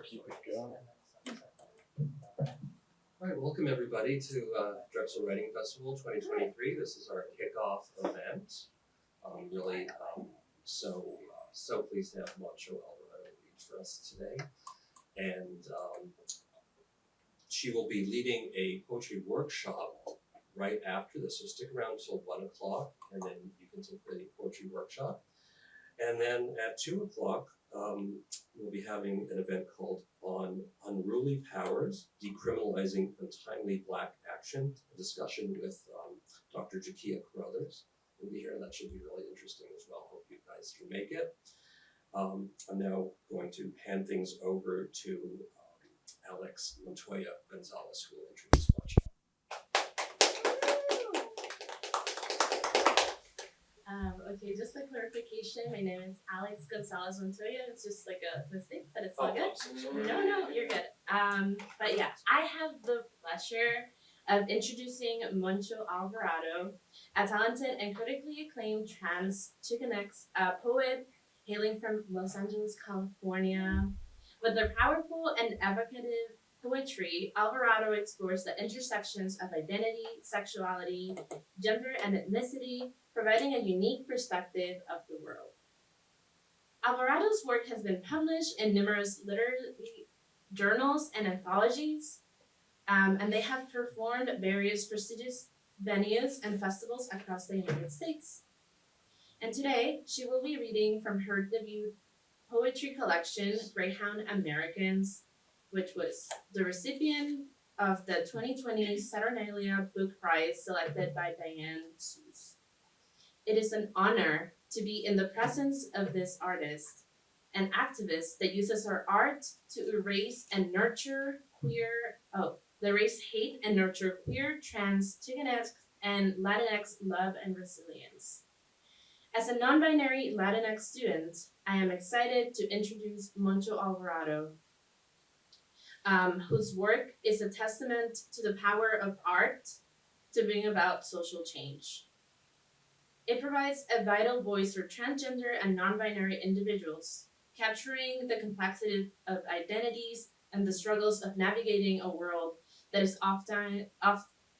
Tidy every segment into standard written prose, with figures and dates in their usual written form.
Keep it going. All right, welcome everybody to Drexel Writing Festival 2023. This is our kickoff event. Really so pleased to have Moncho Alvarado lead for us today. And she will be leading a poetry workshop right after this, so stick around until 1 o'clock and then you can take the poetry workshop. And then at 2 o'clock, we'll be having an event called On Unruly Powers, Decriminalizing Untimely Black Action, a discussion with Dr. Jakia Carruthers. We'll be here, that should be really interesting as well. Hope you guys can make it. I'm now going to hand things over to Alex Montoya Gonzales, who will introduce Moncho. Okay, just a clarification. My name is Alex Gonzales Montoya. It's just like a mistake, but it's all good. No, you're good. But yeah, I have the pleasure of introducing Moncho Alvarado, a talented and critically acclaimed trans Xicanx poet hailing from Los Angeles, California. With their powerful and evocative poetry, Alvarado explores the intersections of identity, sexuality, gender, and ethnicity, providing a unique perspective of the world. Alvarado's work has been published in numerous literary journals and anthologies, and they have performed at various prestigious venues and festivals across the United States. And today, she will be reading from her debut poetry collection, Greyhound Americans, which was the recipient of the 2020 Saturnalia Book Prize selected by Diane Seuss. It is an honor to be in the presence of this artist, an activist that uses her art to erase hate and nurture queer, trans, Xicanx, and Latinx love and resilience. As a non-binary Latinx student, I am excited to introduce Moncho Alvarado, whose work is a testament to the power of art to bring about social change. It provides a vital voice for transgender and non-binary individuals, capturing the complexity of identities and the struggles of navigating a world that is often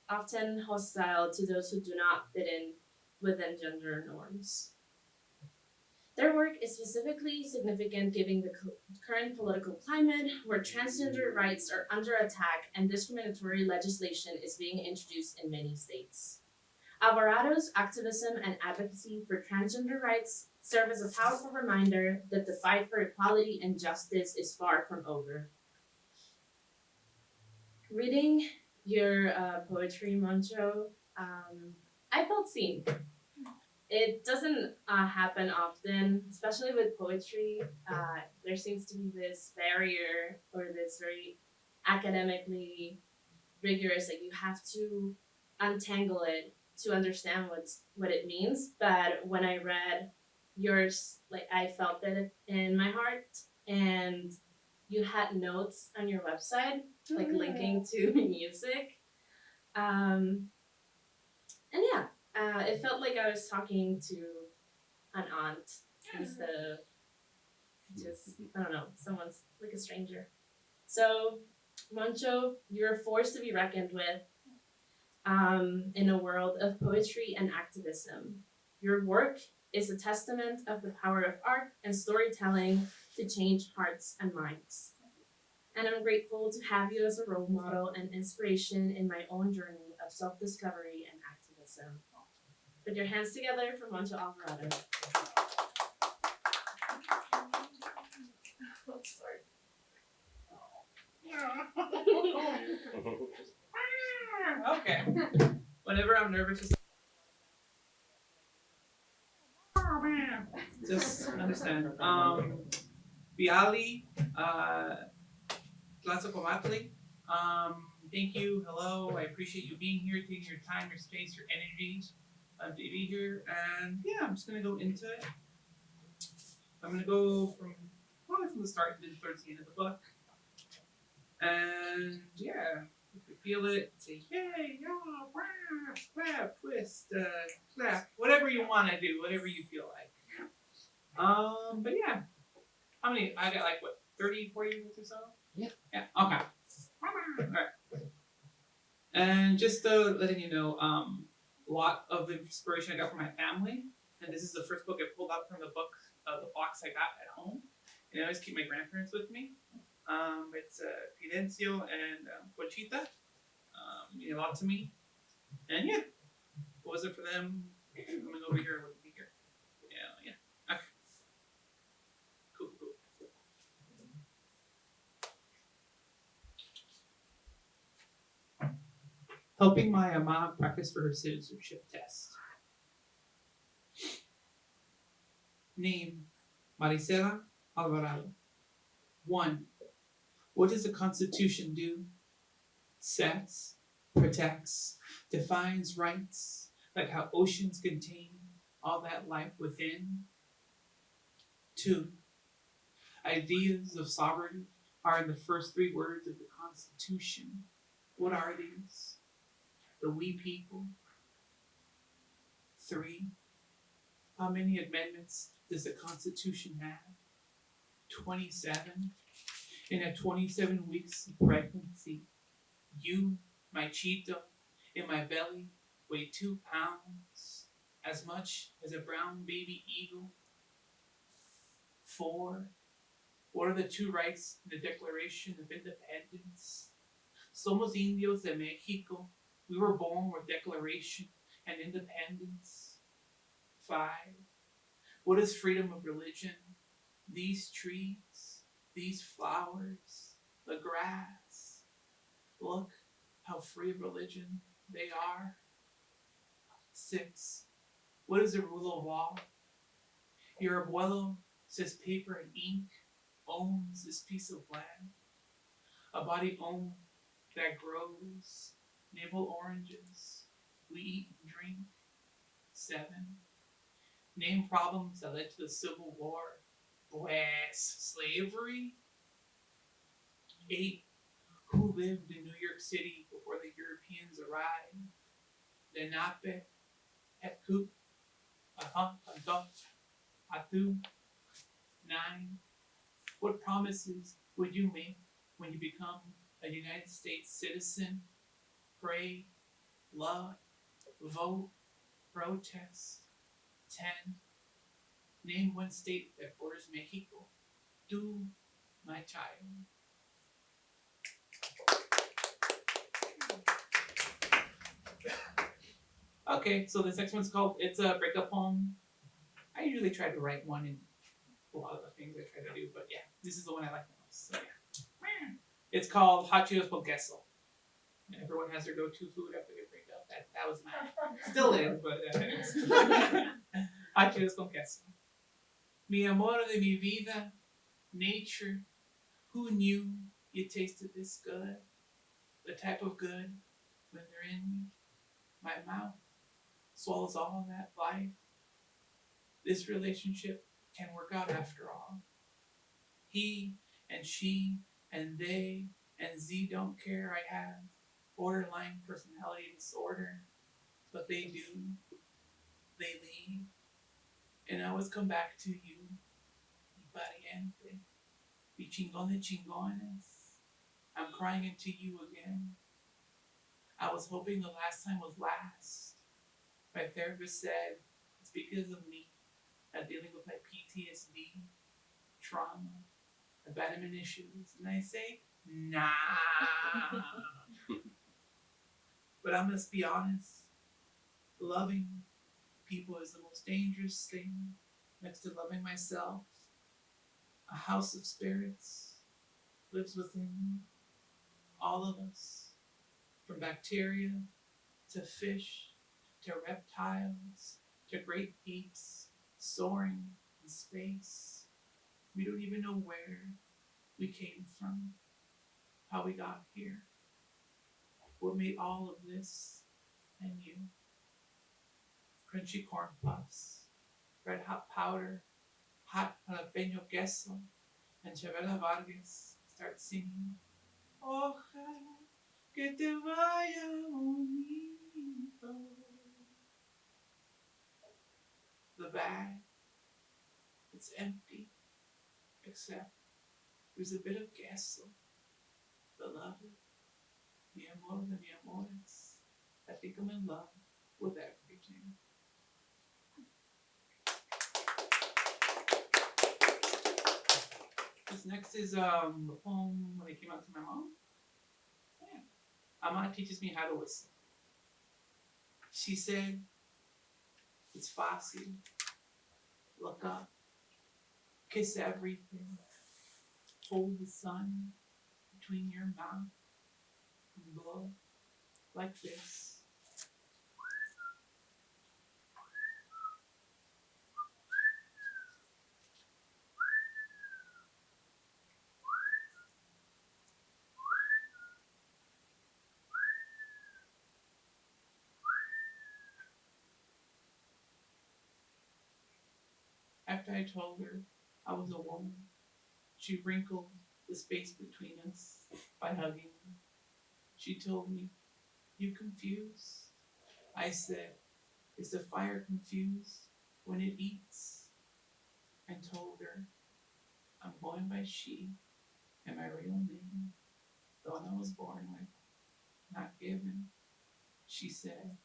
hostile to those who do not fit in within gender norms. Their work is specifically significant given the current political climate where transgender rights are under attack and discriminatory legislation is being introduced in many states. Alvarado's activism and advocacy for transgender rights serve as a powerful reminder that the fight for equality and justice is far from over. Reading your poetry, Moncho, I felt seen. It doesn't happen often, especially with poetry. There seems to be this barrier or this very academically rigorous, like you have to untangle it to understand what it means. But when I read yours, like I felt it in my heart, and you had notes on your website, like linking to music. And yeah, it felt like I was talking to an aunt instead of just, I don't know, someone's like a stranger. So, Moncho, you're a force to be reckoned with in a world of poetry and activism. Your work is a testament of the power of art and storytelling to change hearts and minds. And I'm grateful to have you as a role model and inspiration in my own journey of self-discovery and activism. Put your hands together for Moncho Alvarado. Okay. Whenever I'm nervous, just understand. Biali, Tlaxocomatli. Thank you. Hello. I appreciate you being here, taking your time, your space, your energy to be here. And yeah, I'm just gonna go into it. I'm gonna go probably from the start towards the end of the book. And yeah, if you feel it, say yay, yeah, wah, clap, twist, clap, whatever you want to do, whatever you feel like. But yeah, I got like what, 30, 40 minutes or so? Yeah. Yeah, okay. Alright. And just letting you know, a lot of the inspiration I got from my family, and this is the first book I pulled out from the box I got at home. And I always keep my grandparents with me. It's Fidencio and Conchita. Mean a lot to me. And yeah, if it wasn't for them coming over here, I wouldn't be here. Yeah. Okay. Cool. Helping my mom practice for her citizenship test. Name, Moncho Alvarado. 1. What does the Constitution do? Sets, protects, defines rights, like how oceans contain all that life within. 2. Ideas of sovereignty are in the first 3 words of the Constitution. What are these? The we people. 3. How many amendments does the Constitution have? 27. And at 27 weeks of pregnancy, you, my Chito, in my belly weigh 2 pounds, as much as a brown baby eagle. 4. What are the 2 rights in the Declaration of Independence? Somos indios de Mexico. We were born with declaration and independence. 5. What is freedom of religion? These trees, these flowers, the grass. Look how free of religion they are. 6. What is the rule of law? Your abuelo says paper and ink owns this piece of land. A body owned that grows navel oranges we eat and drink. 7. Name problems that led to the Civil War. Pues, slavery. 8. Who lived in New York City before the Europeans arrived? Lenape, Hepcoop, Adot, Atu. 9. What promises would you make when you become a United States citizen? Pray, love, vote, protest. 10. Name 1 state that borders Mexico. Do, my child. Okay, so this next one's called, it's a breakup poem. I usually try to write one in a lot of the things I try to do, but yeah, this is the one I like the most, so yeah. It's called Hot Cheetos con Queso. And everyone has their go-to food after they break up. That was mine. Still is, but anyways. Hot Cheetos con Queso. Mi amor de mi vida, nature, who knew you tasted this good? The type of good when they're in me. My mouth swallows all that life. This relationship can work out after all. He and she and they and Z don't care. I have borderline personality disorder, but they do. They leave, and I always come back to you. Mi pariente, mi chingón de chingones. I'm crying into you again. I was hoping the last time was last. My therapist said it's because of me, not dealing with my PTSD, trauma, abandonment issues, and I say, nah. But I must be honest, loving people is the most dangerous thing next to loving myself. A house of spirits lives within all of us, from bacteria to fish to reptiles to great apes soaring in space. We don't even know where we came from, how we got here, what made all of this and you. Crunchy corn puffs, red hot powder, hot jalapeno queso, and Chavela Vargas start singing, Ojalá que te vaya bonito. The bag, it's empty, except There's a bit of queso, beloved, mi amor de mi amores. I think I'm in love with everything. This next is the poem when I came out to my mom. Yeah. Ama teaches me how to whistle. She said, it's fácil. Look up. Kiss everything. Hold the sun between your mouth and blow like this. After I told her I was a woman, she wrinkled the space between us by hugging me. She told me, you confused? I said, is the fire confused when it eats? I told her, I'm going by she and my real name, the one I was born with, not given. She said,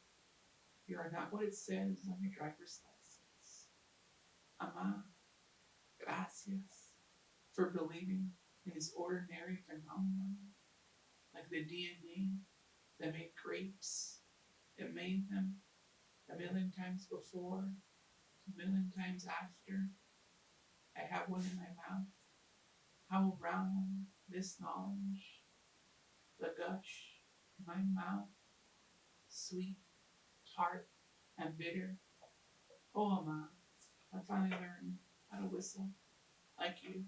you are not what it says on your driver's license. Ama, gracias for believing in this ordinary phenomenon, like the DNA that made grapes. It made them a million times before, a million times after. I have one in my mouth. How round this knowledge, the gush in my mouth, sweet, tart, and bitter. Oh, Ama, I finally learned how to whistle like you.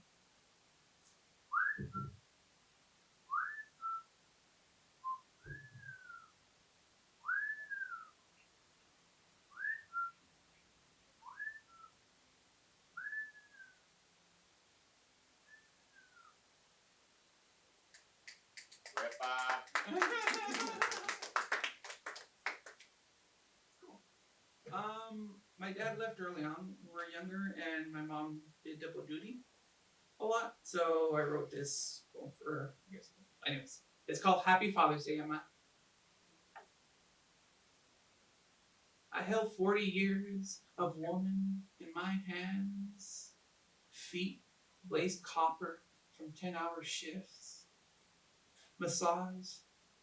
My dad left early on. We were younger, and my mom did double duty a lot. So I wrote this poem for her. Anyways, it's called Happy Father's Day, Emma. I held 40 years of woman in my hands, feet blazed copper from 10-hour shifts, massage,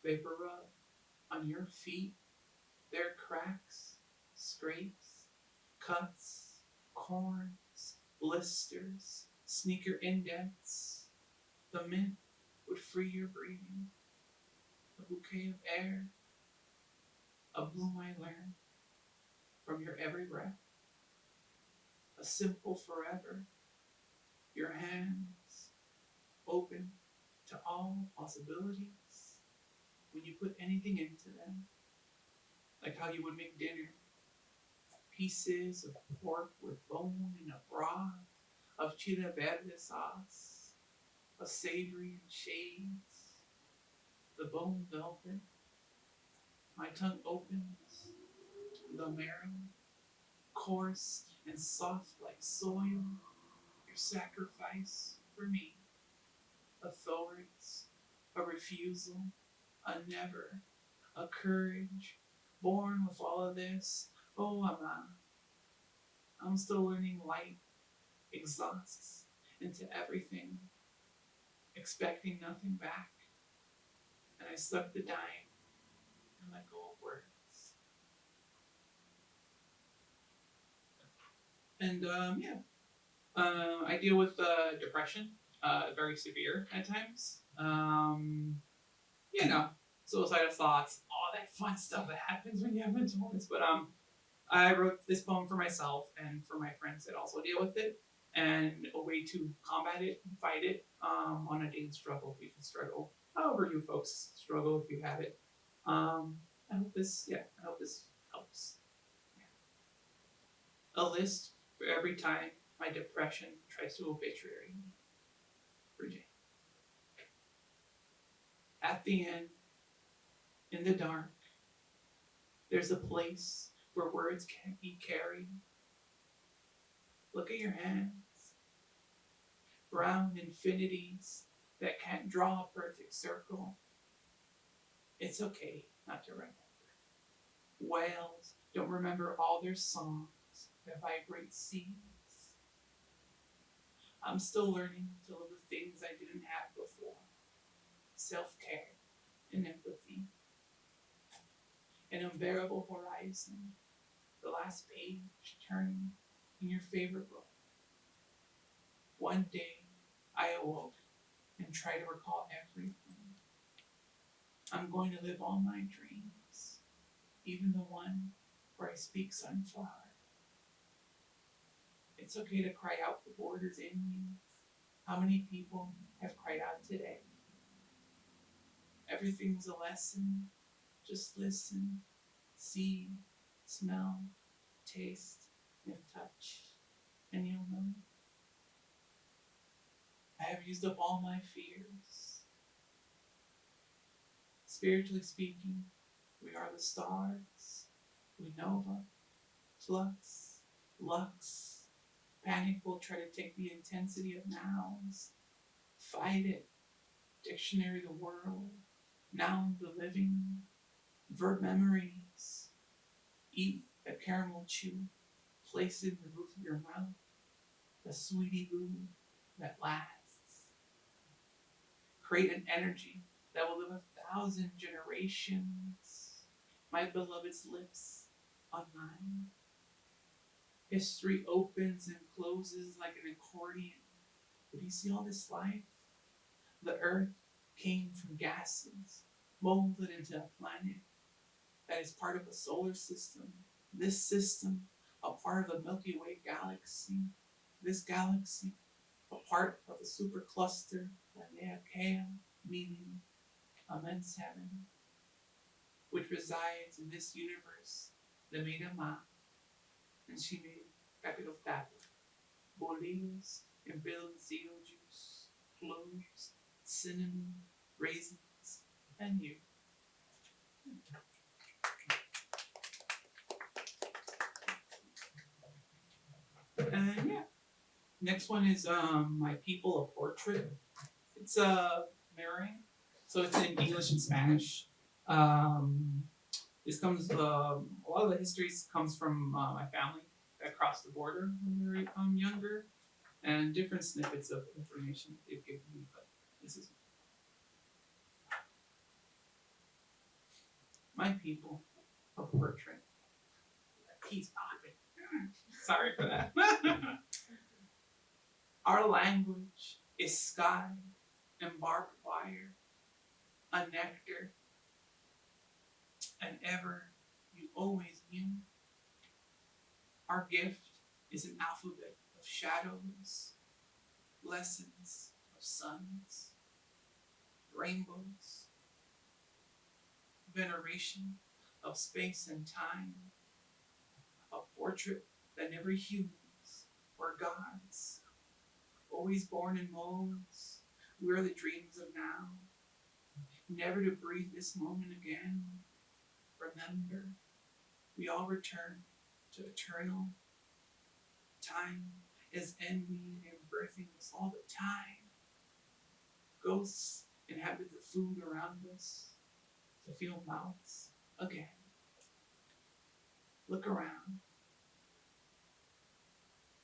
vapor rub on your feet, their cracks, scrapes, cuts, corns, blisters, sneaker indents. The mint would free your breathing, a bouquet of air, a bloom I learned from your every breath, a simple forever, your hands open to all possibilities when you put anything into them, like how you would make dinner, pieces of pork with bone in a broth of chile verde sauce, a savory in shades, the bone velvet, my tongue opens, the marrow, coarse and soft like soil, your sacrifice for me, a thorax, a refusal, a never, a courage, born with all of this. Oh, I'm still learning light exhausts into everything, expecting nothing back. And I suck the dime and let go of words. And I deal with depression, very severe at times. Suicidal thoughts, all that fun stuff that happens when you have mental illness. But I wrote this poem for myself and for my friends that also deal with it, and a way to combat it and fight it on a daily struggle. If you can struggle, however you folks struggle, if you have it. I hope this helps. Yeah. A list for every time my depression tries to obituary me. For Jane. At the end, in the dark, there's a place where words can't be carried. Look at your hands. brown infinities that can't draw a perfect circle. It's okay not to remember. Whales don't remember all their songs that vibrate seas. I'm still learning to love the things I didn't have before. Self-care and empathy. An unbearable horizon. The last page turning in your favorite book. One day I awoke and tried to recall everything. I'm going to live all my dreams, even the one where I speak sunflower. It's okay to cry out the borders in you. How many people have cried out today? Everything's a lesson. Just listen, see, smell, taste, and touch, and you'll know. I have used up all my fears. Spiritually speaking, we are the stars. We nova, flux, lux. Panic will try to take the intensity of nows. Fight it. Dictionary the world. Noun the living. Verb memories. Eat a caramel chew. Place it in the roof of your mouth. The sweetie boo that lasts. Create an energy that will live 1,000 generations. My beloved's lips on mine. History opens and closes like an accordion. But do you see all this life? The earth came from gases, molded into a planet that is part of a solar system. This system, a part of the Milky Way galaxy. This galaxy, a part of the supercluster Laneakea, meaning immense heaven, which resides in this universe, the Medama, and she made capital tapo, bolillos, and piloncillo juice, cloves, cinnamon, raisins, and you. And yeah, next one is my people, a portrait. It's mirroring, so it's in English and Spanish. This comes a lot of the histories comes from my family that crossed the border when they were younger, and different snippets of information they've given me. But this is my people, a portrait. He's popping. Sorry for that. Our language is sky and barbed wire, a nectar, and ever you always knew. Our gift is an alphabet of shadows, lessons of suns, rainbows, veneration of space and time, a portrait that never humans or gods, always born in molds. We're the dreams of now, never to breathe this moment again. Remember, we all return to eternal. Time is ending and birthing us all the time. Ghosts inhabit the food around us to feel mouths again. Look around.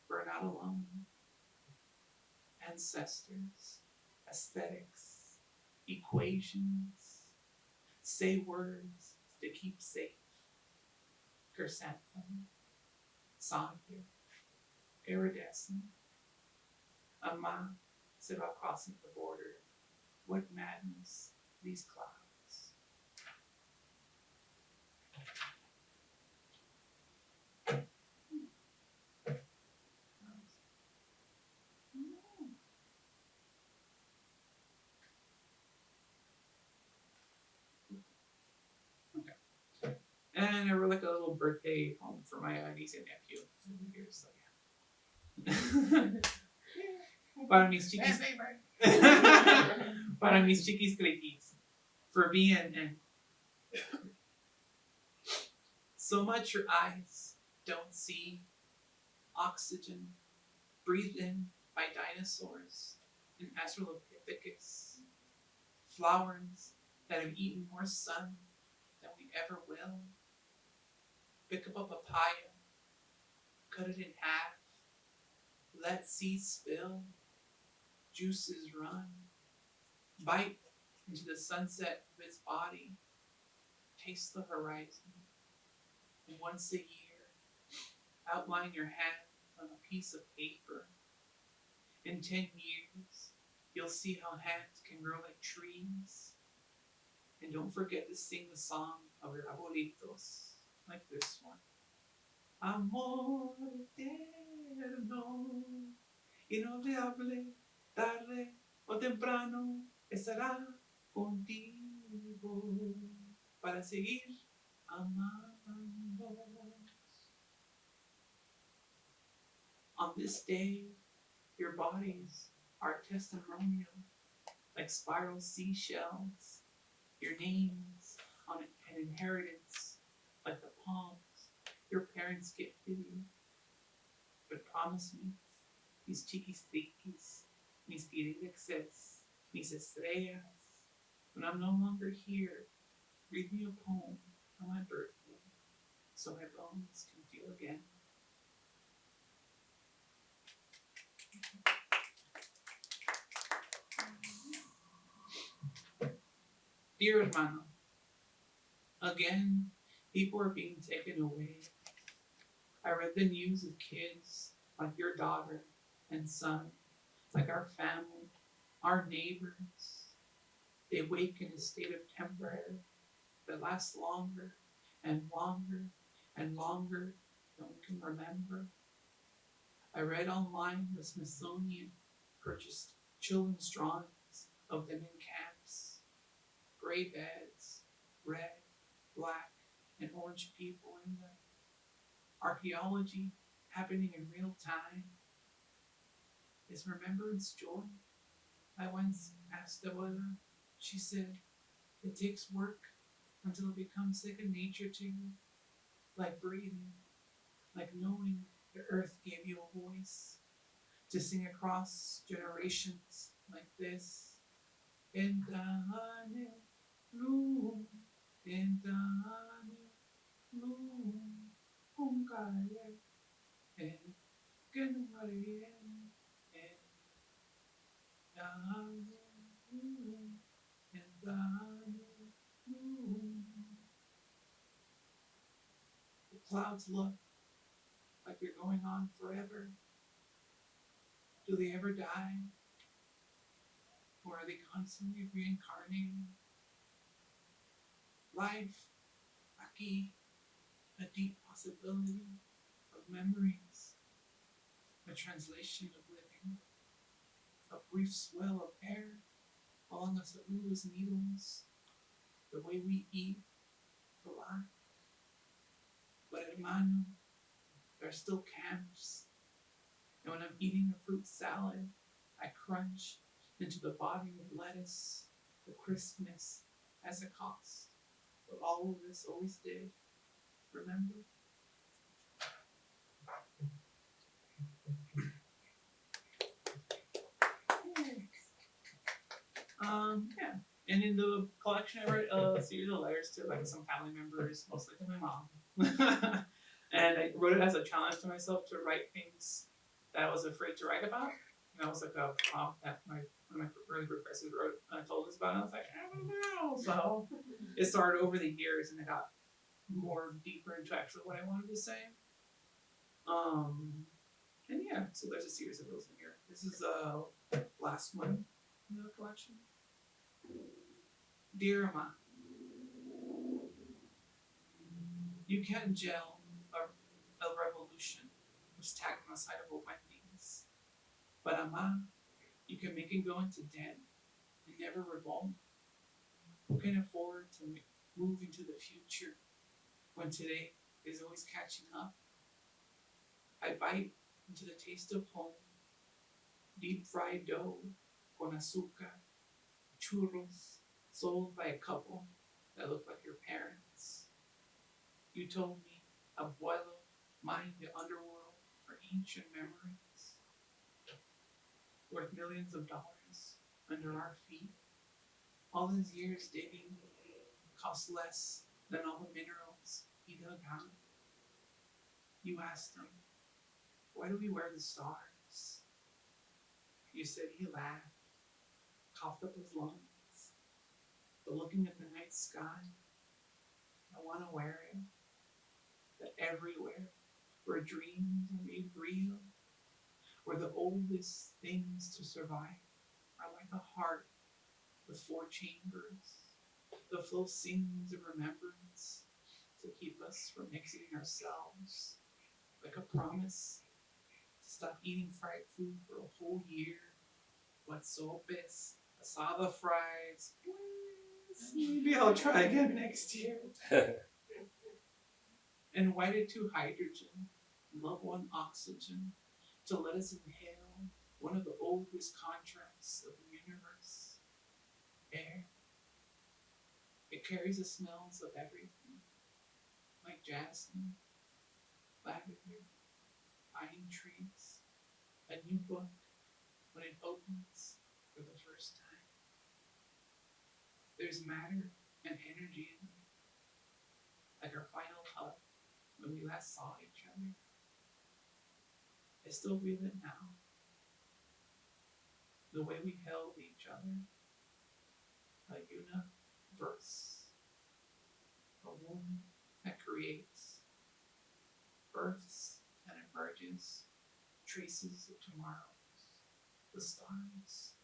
We're not alone. Ancestors, aesthetics, equations. Say words to keep safe. Chrysanthemum, Sonder, iridescent. A ma said about crossing the border. What madness, these clouds. Okay. And I wrote like a little birthday poem for my niece and nephew. So yeah. Para mis chiquis. Para mis chiquis criquis. For me and so much your eyes don't see. Oxygen breathed in by dinosaurs. an Australopithecus, flowers that have eaten more sun than we ever will. Pick up a papaya, cut it in half, let seeds spill, juices run, bite into the sunset of its body, taste the horizon, and once a year, outline your hand on a piece of paper. In 10 years, you'll see how hands can grow like trees. And don't forget to sing the song of your abuelitos, like this one. Amor eterno, inolvidable, tarde o temprano, estará contigo para seguir amando. On this day, your bodies are testimonial, like spiral seashells. Your names on an inheritance, like the palms your parents gifted you. But promise me, mis chiquisriquis, mis pirexes, mis estrellas, when I'm no longer here, read me a poem on my birthday so my bones can feel again. Dear hermano, again, people are being taken away. I read the news of kids like your daughter and son, like our family, our neighbors. They wake in a state of temporary that lasts longer and longer and longer than we can remember. I read online the Smithsonian purchased children's drawings of them in camps. Gray beds, red, black, and orange people in them. Archaeology happening in real time. Is remembrance joy? I once asked Abuela. She said, it takes work until it becomes second nature to you, like breathing, like knowing the earth gave you a voice to sing across generations like this. Entane lum, entane lum, uncae, que no marien, entane lum, entane lum. The clouds look like they're going on forever. Do they ever die? Or are they constantly reincarnating? Life, aquí, a deep possibility of memories, a translation of living, a brief swell of air along the Saluda's needles, the way we eat for life. But hermano, there are still camps, and when I'm eating a fruit salad, I crunch into the body of lettuce. The crispness has a cost, but all of this always did. Remember? Yeah. And in the collection, I wrote a series of letters to like some family members, mostly to my mom. And I wrote it as a challenge to myself to write things that I was afraid to write about. And that was like a prompt that one of my early professors wrote and told us about. And I was like, I don't know. So it started over the years, and I got more deeper into actually what I wanted to say. And yeah, so there's a series of those in here. This is the last one in the collection. Dear Ma, you can't gel a revolution which tagged on the side of a Wendy's. But Ama, you can make it go into debt and never revolt. Who can afford to move into the future when today is always catching up? I bite into the taste of home, deep fried dough con azúcar, churros sold by a couple that look like your parents. You told me, abuelo, mine the underworld are ancient memories worth millions of dollars under our feet. All these years digging cost less than all the minerals he dug out. You asked him, why do we wear the stars? You said he laughed, coughed up his lungs. But looking at the night sky, I want to wear it. That everywhere where dreams are made real, where the oldest things to survive are like a heart with 4 chambers. The flow sings of remembrance to keep us from exiting ourselves, like a promise to stop eating fried food for a whole year. What sopes, asada fries, pues, maybe I'll try again next year. And why did 2 hydrogen love 1 oxygen to let us inhale one of the oldest contracts of the universe? Air. It carries the smells of everything, like jasmine, lavender, pine trees, a new book when it opens for the first time. There's matter and energy in it, like our final hug when we last saw each other. I still feel it now, the way we held each other, a universe, a womb that creates, births and emerges, traces of tomorrows, the stars.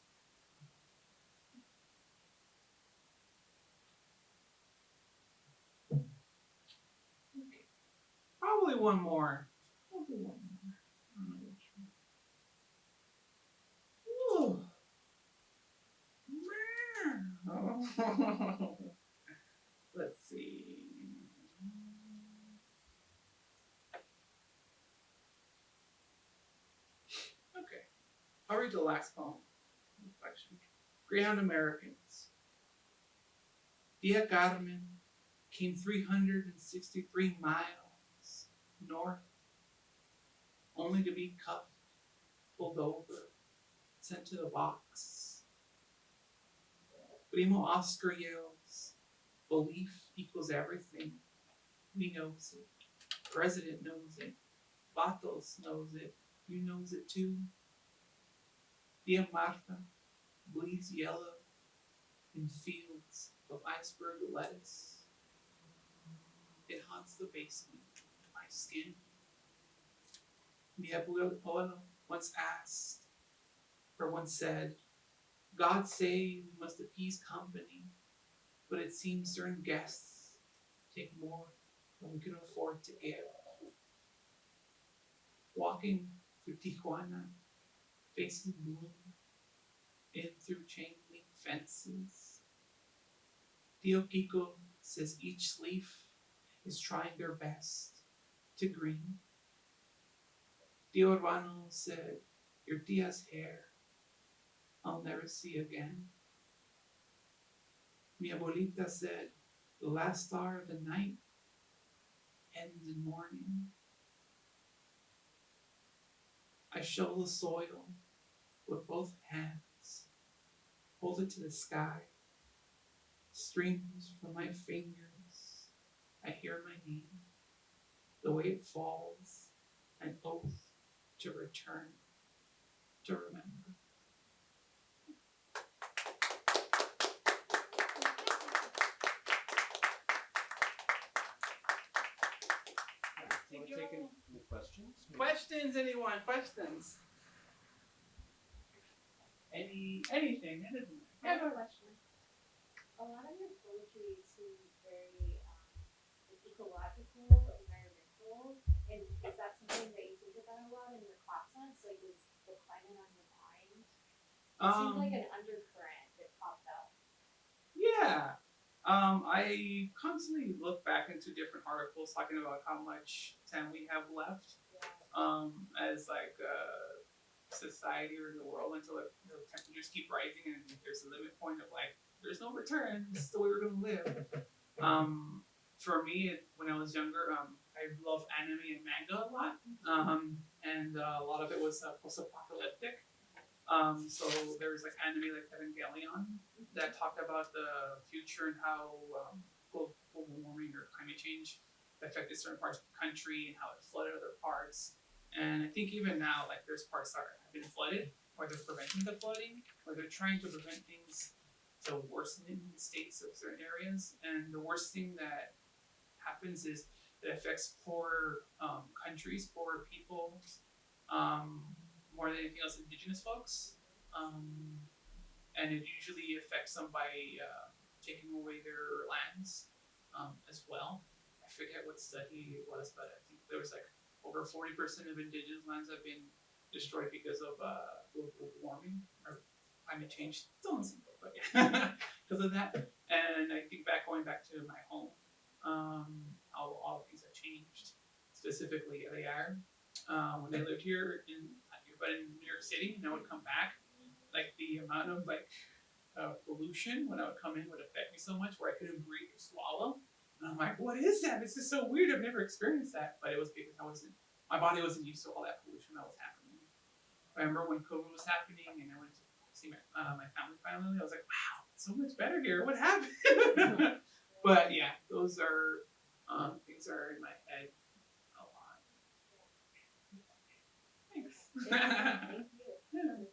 Okay, probably one more. I'll do one more. I don't know which one. Ooh. Let's see. Okay, I'll read the last poem. Reflection. Greyhound Americans. Dia Carmen came 363 miles north, only to be cuffed, pulled over, sent to the box. Primo Oscar yells, belief equals everything. We knows it. President knows it. Vatos knows it. You knows it too. Dia Marta bleeds yellow in fields of iceberg lettuce. It haunts the basement of my skin. Mi abuelo once asked, or once said, God say we must appease company, but it seems certain guests take more than we can afford to give. Walking through Tijuana, facing bloom, in through chain link fences. Tio Kiko says each leaf is trying their best to green. Tio Urbano said, your tia's hair I'll never see again. Mi abuelita said, the last star of the night ends in morning. I shovel the soil with both hands, hold it to the sky. Streams from my fingers, I hear my name, the way it falls, an oath to return, to remember. Want to take any questions? Questions, anyone? Questions? Anything? I have a question. A lot of your poetry seems very like ecological, environmental, and is that something that you think about a lot in your classes? Like, is the climate on your mind? It seemed like an undercurrent that popped up. Yeah. I constantly look back into different articles talking about how much time we have left. Yeah. As like society or the world until the temperatures keep rising and there's a limit point of like there's no return. This is the way we're gonna live. For me, when I was younger, I love anime and manga a lot, and a lot of it was post-apocalyptic. So there was like anime like Evangelion that talked about the future and how global warming or climate change affected certain parts of the country and how it flooded other parts. And I think even now, like there's parts that have been flooded, or they're preventing the flooding, or they're trying to prevent things to worsen in the states of certain areas. And the worst thing that happens is it affects poor countries, poor people, more than anything else, indigenous folks. And it usually affects them by taking away their lands as well. I forget what study it was, but I think there was like over 40% of indigenous lands have been destroyed because of global warming or climate change. It's almost simple, but yeah, because of that. And I think going back to my home, how all things have changed. Specifically, they are when I lived here in New York City, and I would come back, like the amount of pollution when I would come in would affect me so much where I couldn't breathe or swallow. And I'm like, what is that? This is so weird. I've never experienced that. But it was because my body wasn't used to all that pollution that was happening. I remember when COVID was happening and I went to see my family finally, I was like, wow, it's so much better here. What happened? But yeah, those are things that are in my head a lot. Thanks. Thank you. Yeah.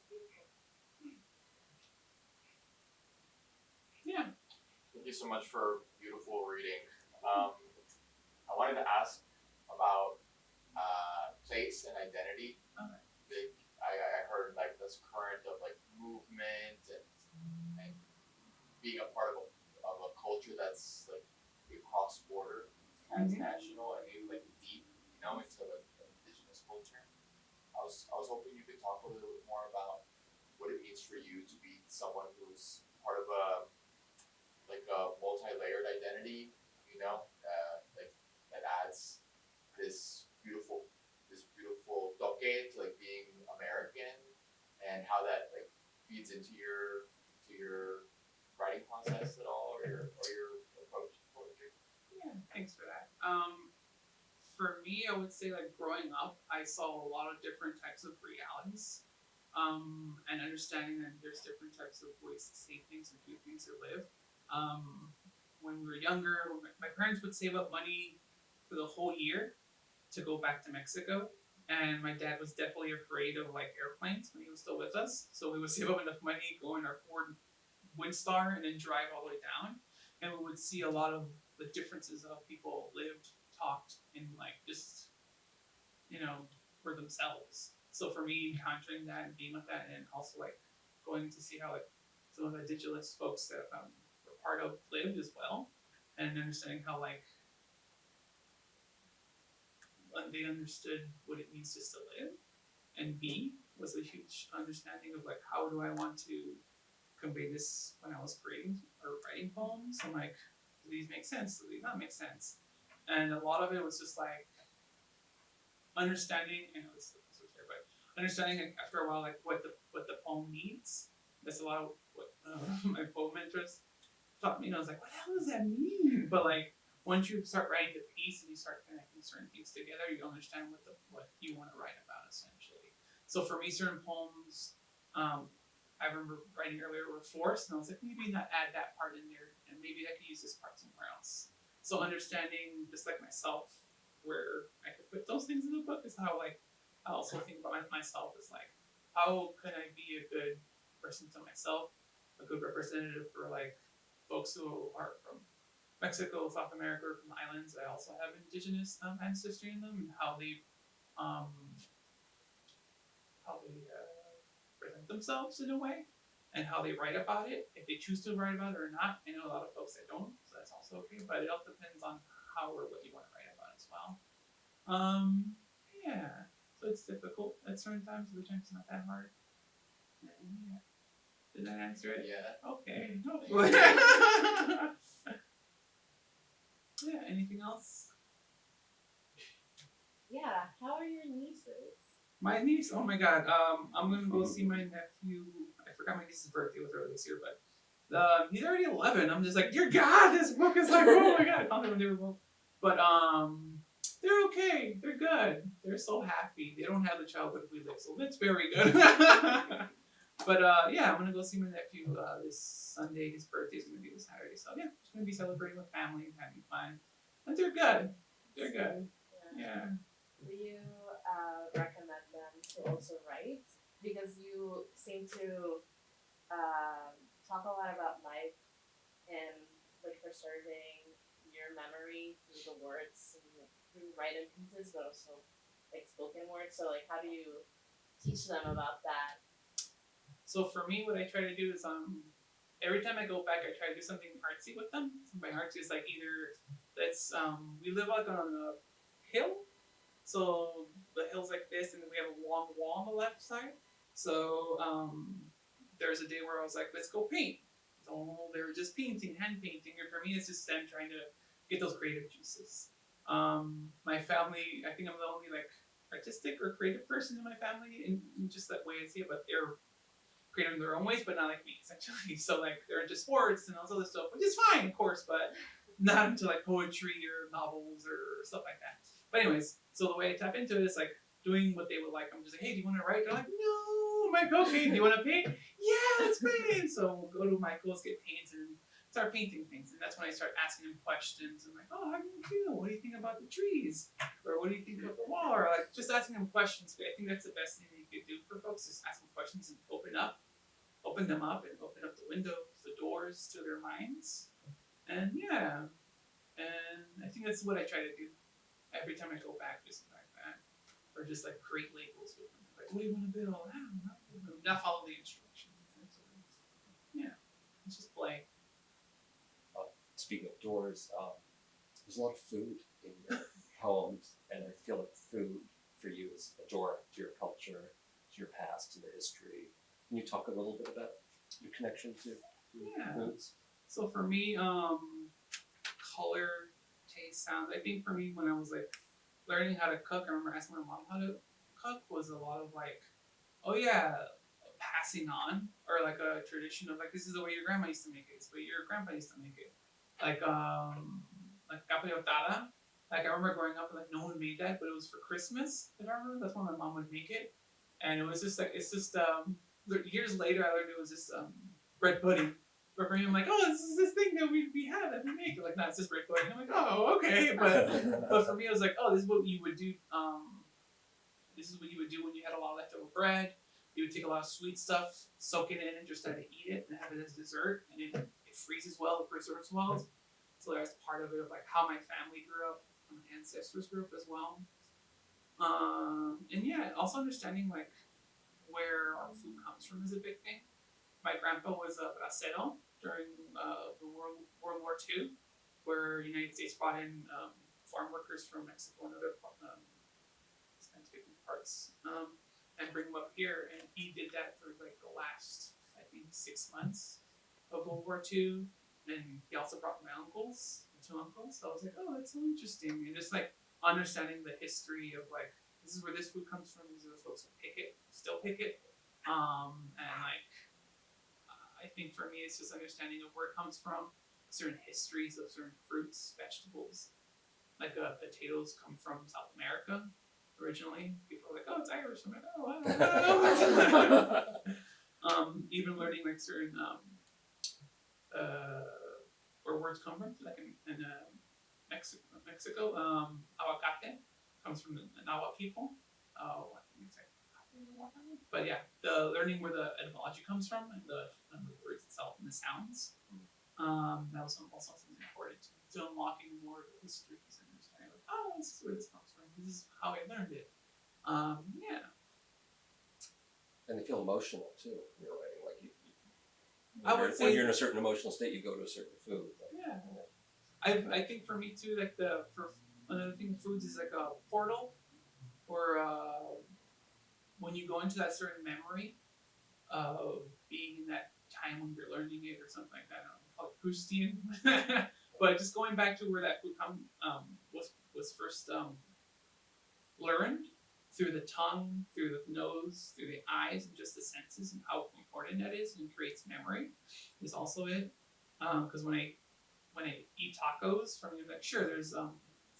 Yeah. Thank you so much for beautiful reading. I wanted to ask about place and identity. Okay. I heard like this current of like movement and being a part of a culture that's like cross border, transnational, and maybe like deep, into like the indigenous culture. I was hoping you could talk a little bit more about what it means for you to be someone who's part of a multi-layered identity, like that adds this beautiful toque to like being American, and how that like feeds into your writing process at all, or your approach to poetry. Yeah, thanks for that. For me, I would say like growing up, I saw a lot of different types of realities, and understanding that there's different types of ways to say things and do things or live. When we were younger, my parents would save up money for the whole year to go back to Mexico. And my dad was definitely afraid of like airplanes when he was still with us. So we would save up enough money, go in our Ford Windstar, and then drive all the way down. And we would see a lot of the differences of how people lived, talked, and like just, for themselves. So for me, encountering that and being with that, and also like going to see how like some of the indigenous folks that were part of lived as well, and understanding how like they understood what it means just to live and be was a huge understanding of like how do I want to convey this when I was creating or writing poems. I'm like, do these make sense? Do these not make sense? And a lot of it was just like understanding, understanding like, after a while like what the poem needs. That's a lot of what my poem mentors taught me. And I was like, what the hell does that mean? But like once you start writing the piece and you start connecting certain things together, you understand what you want to write about essentially. So for me, certain poems, I remember writing earlier were forced, and I was like, maybe not add that part in there, and maybe I could use this part somewhere else. So understanding, just like myself, where I could put those things in the book is how like I also think about myself as like, how can I be a good person to myself, a good representative for like folks who are from Mexico, South America, or from the islands. I also have indigenous ancestry in them, and how they present themselves in a way, and how they write about it, if they choose to write about it or not. I know a lot of folks that don't, so that's also okay, but it all depends on how or what you want to write about as well. Yeah, so it's difficult at certain times, other times it's not that hard. And yeah, did that answer it? Yeah. Okay. Yeah, anything else? Yeah, how are your nieces? My niece, oh my god, I'm gonna go see my nephew. I forgot my niece's birthday was earlier this year, but he's already 11. I'm just like, dear God, this book is like, oh my god, I found it when they were little. But they're okay, they're good, they're so happy. They don't have the childhood we live, so that's very good. But yeah, I'm gonna go see my nephew this Sunday. His birthday's gonna be this Saturday, so yeah, just gonna be celebrating with family and having fun. And they're good. They're good. Yeah. Do you recommend them to also write? Because you seem to talk a lot about life and like preserving your memory through the words and through written pieces, but also like spoken words. So like, how do you teach them about that? So for me, what I try to do is every time I go back, I try to do something artsy with them. So by artsy is like either that's we live like on a hill, so the hill's like this, and then we have a long wall on the left side. So there's a day where I was like, let's go paint. So they were just painting, hand painting, and for me, it's just them trying to get those creative juices. My family, I think I'm the only like artistic or creative person in my family, in just that way I see it, but they're creative in their own ways, but not like me, essentially. So like they're into sports and all this other stuff, which is fine, of course, but not into like poetry or novels or stuff like that. But anyways, so the way I tap into it is like doing what they would like. I'm just like, hey, do you want to write? They're like, no. I'm like, okay, do you want to paint? Yeah, let's paint. So we'll go to Michael's, get paints, and start painting things. And that's when I start asking him questions. I'm like, oh, how do you feel? What do you think about the trees? Or what do you think about the wall? Or like just asking him questions. I think that's the best thing that you could do for folks, is ask them questions and open them up and open up the windows, the doors to their minds. And yeah, and I think that's what I try to do every time I go back, just like that. Or just like create labels with them. Like, what do you want to build? I don't know. Not follow the instructions. Yeah, it's just play. Speaking of doors, there's a lot of food in your homes, and I feel like food for you is a door to your culture, to your past, to the history. Can you talk a little bit about your connection to foods? So for me, color, taste, sound. I think for me, when I was like learning how to cook, I remember asking my mom how to cook was a lot of like, oh yeah, passing on, or like a tradition of like, this is the way your grandma used to make it, this is the way your grandpa used to make it. Like capirotada. Like I remember growing up and like no one made that, but it was for Christmas. If I remember, that's when my mom would make it, and it was just like it's just years later I learned it was just bread pudding. But for me, I'm like, oh, this is this thing that we have that we make. Like, no, it's just bread pudding. I'm like, oh, okay. But for me, I was like, oh, this is what you would do. This is what you would do when you had a lot of leftover bread. You would take a lot of sweet stuff, soak it in, and just try to eat it and have it as dessert. And it freezes well, it preserves well. So that's part of it, of like how my family grew up, how my ancestors grew up as well. And yeah, also understanding like where our food comes from is a big thing. My grandpa was a bracero during the World War II, where the United States brought in farm workers from Mexico and other Spanish-speaking parts and bring them up here. And he did that for like the last, I think, 6 months of World War II. And he also brought my two uncles. So I was like, oh, that's so interesting. And just like understanding the history of like, this is where this food comes from. These are the folks who still pick it. And like, I think for me, it's just understanding of where it comes from, certain histories of certain fruits, vegetables. Like potatoes come from South America originally. People are like, oh, it's Irish. I'm like, oh, I don't know. Even learning like certain where words come from, like in Mexico, aguacate comes from the Nahuatl people. I think it's like, but yeah, the learning where the etymology comes from and the words itself and the sounds. That was also something important to unlocking more of the histories and understanding like, oh, this is where this comes from. This is how I learned it. Yeah. And they feel emotional too when you're writing. Like when you're in a certain emotional state, you go to a certain food. Like, yeah. I think for me too, like for another thing, foods is like a portal, or when you go into that certain memory of being in that time when you're learning it or something like that. I don't know, call it Proustian. But just going back to where that food was first learned, through the tongue, through the nose, through the eyes, and just the senses, and how important that is, and creates memory is also it. Because when I eat tacos from you, like sure, there's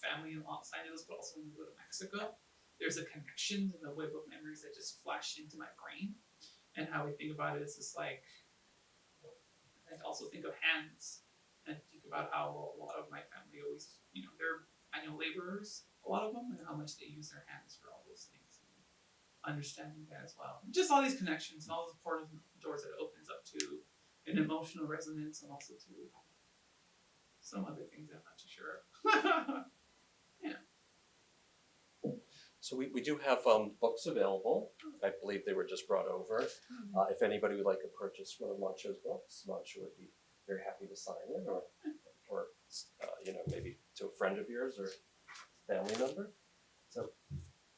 family in Los Angeles, but also when you go to Mexico, there's a connection and a web of memories that just flash into my brain. and how we think about it is just like, I also think of hands, and think about how a lot of my family always, they're manual laborers, a lot of them, and how much they use their hands for all those things. And understanding that as well. Just all these connections and all those portals and doors that it opens up to an emotional resonance and also to some other things I'm not too sure of. So we do have books available. I believe they were just brought over. If anybody would like to purchase one of Moncho's books, Moncho would be very happy to sign it, or maybe to a friend of yours or family member. So